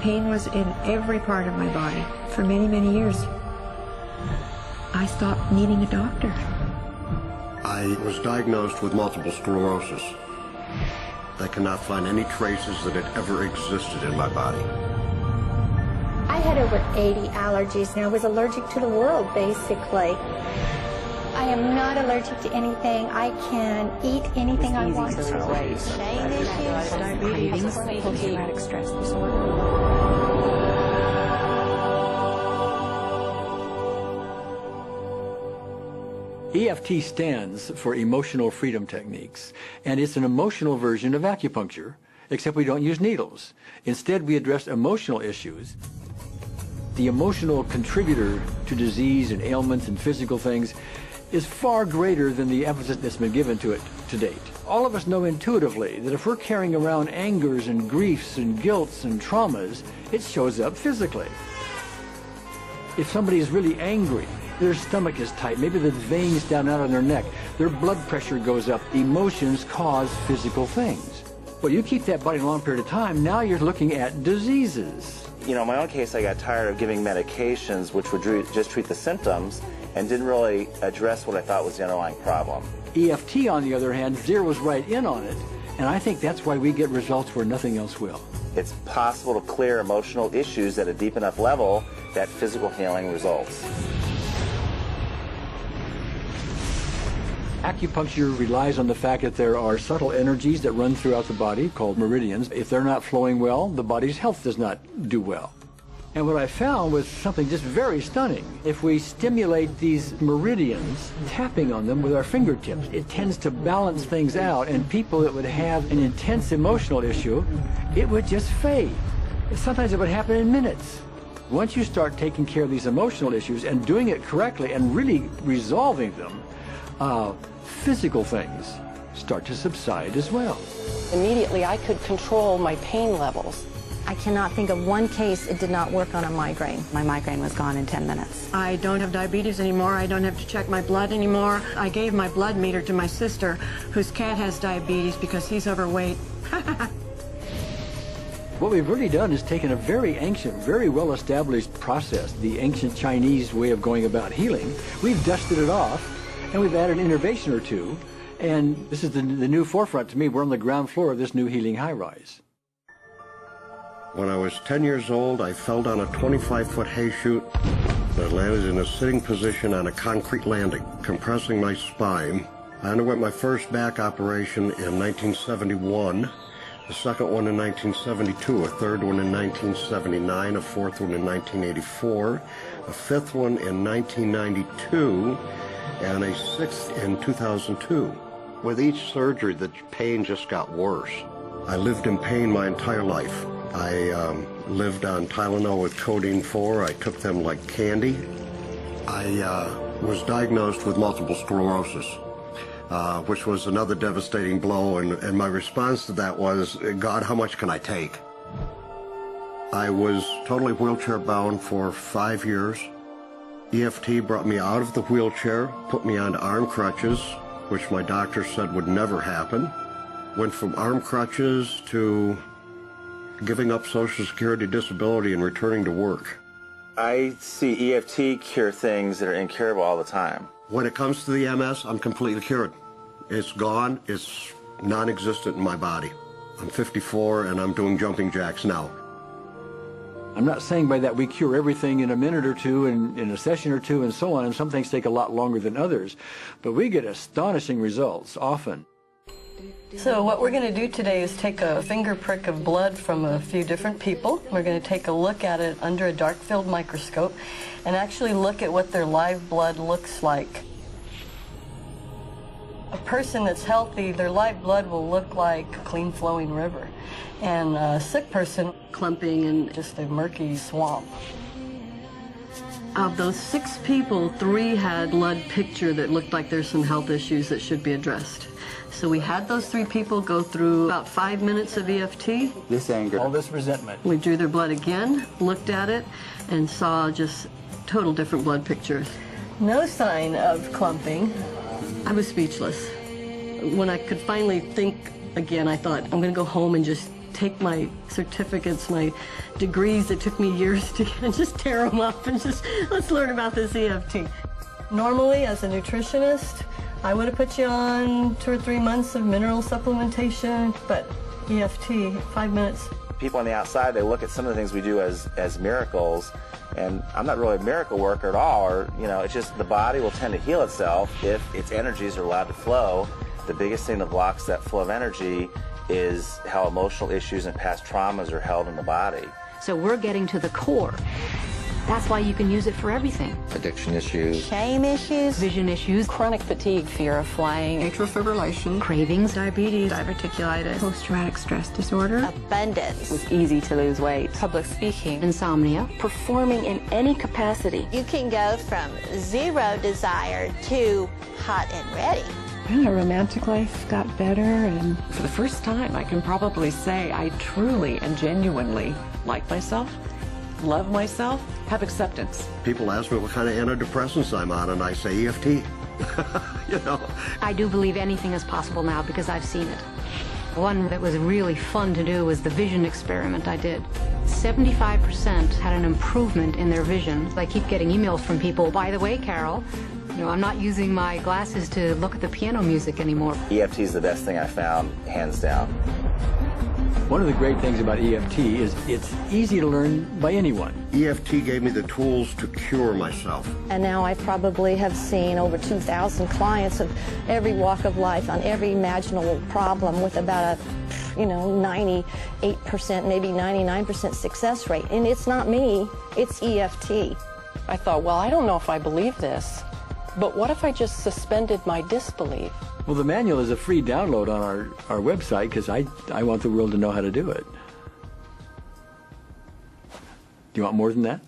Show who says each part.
Speaker 1: Pain was in every part of my body for many, many years. I stopped needing a doctor.
Speaker 2: I was diagnosed with multiple sclerosis. They cannot find any traces that it ever existed in my body.
Speaker 3: I had over 80 allergies, and I was allergic to the world, basically. I am not allergic to anything. I can eat anything I want to. Pain issues,
Speaker 1: Cravings, post-traumatic stress disorder.
Speaker 4: EFT stands for Emotional Freedom Techniques, and it's an emotional version of acupuncture, except we don't use needles. Instead, we address emotional issues. The emotional contributor to disease and ailments and physical things is far greater than the emphasis that's been given to it to date. All of us know intuitively that if we're carrying around angers and griefs and guilts and traumas, it shows up physically. If somebody is really angry, their stomach is tight, maybe the veins down out of their neck, their blood pressure goes up. Emotions cause physical things. Well, you keep that body a long period of time, now you're looking at diseases.
Speaker 5: You know, in my own case, I got tired of giving medications which would just treat the symptoms and didn't really address what I thought was the underlying problem.
Speaker 4: EFT, on the other hand, zeroes right in on it, and I think that's why we get results where nothing else will.
Speaker 5: It's possible to clear emotional issues at a deep enough level that physical healing results.
Speaker 4: Acupuncture relies on the fact that there are subtle energies that run throughout the body called meridians. If they're not flowing well, the body's health does not do well. And what I found was something just very stunning. If we stimulate these meridians, tapping on them with our fingertips, it tends to balance things out, and people that would have an intense emotional issue, it would just fade. Sometimes it would happen in minutes. Once you start taking care of these emotional issues and doing it correctly and really resolving them, physical things start to subside as well.
Speaker 6: Immediately, I could control my pain levels.
Speaker 7: I cannot think of one case it did not work on a migraine. My migraine was gone in 10 minutes.
Speaker 1: I don't have diabetes anymore. I don't have to check my blood anymore. I gave my blood meter to my sister, whose cat has diabetes because he's overweight.
Speaker 4: What we've really done is taken a very ancient, very well-established process, the ancient Chinese way of going about healing. We've dusted it off, and we've added an innovation or two, and this is the new forefront to me. We're on the ground floor of this new healing high-rise.
Speaker 2: When I was 10 years old, I fell down a 25-foot hay chute that landed in a sitting position on a concrete landing, compressing my spine. I underwent my first back operation in 1971, the second one in 1972, a third one in 1979, a fourth one in 1984, a fifth one in 1992, and a sixth in 2002. With each surgery, the pain just got worse. I lived in pain my entire life. I lived on Tylenol with codeine 4. I took them like candy. I was diagnosed with multiple sclerosis, which was another devastating blow, and my response to that was, God, how much can I take? I was totally wheelchair bound for 5 years. EFT brought me out of the wheelchair, put me on arm crutches, which my doctor said would never happen. Went from arm crutches to giving up Social Security disability and returning to work.
Speaker 5: I see EFT cure things that are incurable all the time.
Speaker 2: When it comes to the MS, I'm completely cured. It's gone. It's non-existent in my body. I'm 54 and I'm doing jumping jacks now.
Speaker 4: I'm not saying by that we cure everything in a minute or two, and in a session or two, and so on, and some things take a lot longer than others, but we get astonishing results often.
Speaker 6: So what we're going to do today is take a finger prick of blood from a few different people. We're going to take a look at it under a dark field microscope and actually look at what their live blood looks like. A person that's healthy, their live blood will look like a clean flowing river, and a sick person clumping in just a murky swamp. Of those 6 people, 3 had blood picture that looked like there's some health issues that should be addressed. So we had those 3 people go through about 5 minutes of EFT.
Speaker 5: This anger.
Speaker 4: All this resentment.
Speaker 6: We drew their blood again, looked at it, and saw just total different blood pictures. No sign of clumping. I was speechless. When I could finally think again, I thought, I'm going to go home and just take my certificates, my degrees that took me years to get, and just tear them up and just, let's learn about this EFT. Normally, as a nutritionist, I would have put you on 2 or 3 months of mineral supplementation, but EFT, 5 minutes.
Speaker 5: People on the outside, they look at some of the things we do as miracles, and I'm not really a miracle worker at all, or, you know, it's just the body will tend to heal itself if its energies are allowed to flow. The biggest thing that blocks that flow of energy is how emotional issues and past traumas are held in the body.
Speaker 8: So we're getting to the core. That's why you can use it for everything.
Speaker 9: Addiction issues.
Speaker 7: Shame issues.
Speaker 8: Vision issues.
Speaker 10: Chronic fatigue, fear of flying.
Speaker 1: Atrial fibrillation.
Speaker 8: Cravings.
Speaker 1: Diabetes. Diverticulitis. Post-traumatic stress disorder.
Speaker 7: Abundance.
Speaker 10: It was easy to lose weight.
Speaker 8: Public speaking. Insomnia.
Speaker 10: Performing in any capacity.
Speaker 3: You can go from zero desire to hot and ready.
Speaker 1: My romantic life got better, and for the first time I can probably say I truly and genuinely like myself, love myself, have acceptance.
Speaker 2: People ask me what kind of antidepressants I'm on, and I say EFT. You know.
Speaker 8: I do believe anything is possible now because I've seen it. One that was really fun to do was the vision experiment I did. 75% had an improvement in their vision. I keep getting emails from people, by the way, Carol, you know, I'm not using my glasses to look at the piano music anymore.
Speaker 5: EFT is the best thing I found, hands down.
Speaker 4: One of the great things about EFT is it's easy to learn by anyone.
Speaker 2: EFT gave me the tools to cure myself.
Speaker 7: And now I probably have seen over 2,000 clients of every walk of life on every imaginable problem with about a 98%, maybe 99% success rate. And it's not me, it's EFT.
Speaker 10: I thought, well, I don't know if I believe this, but what if I just suspended my disbelief?
Speaker 4: Well, the manual is a free download on our website because I want the world to know how to do it. Do you want more than that?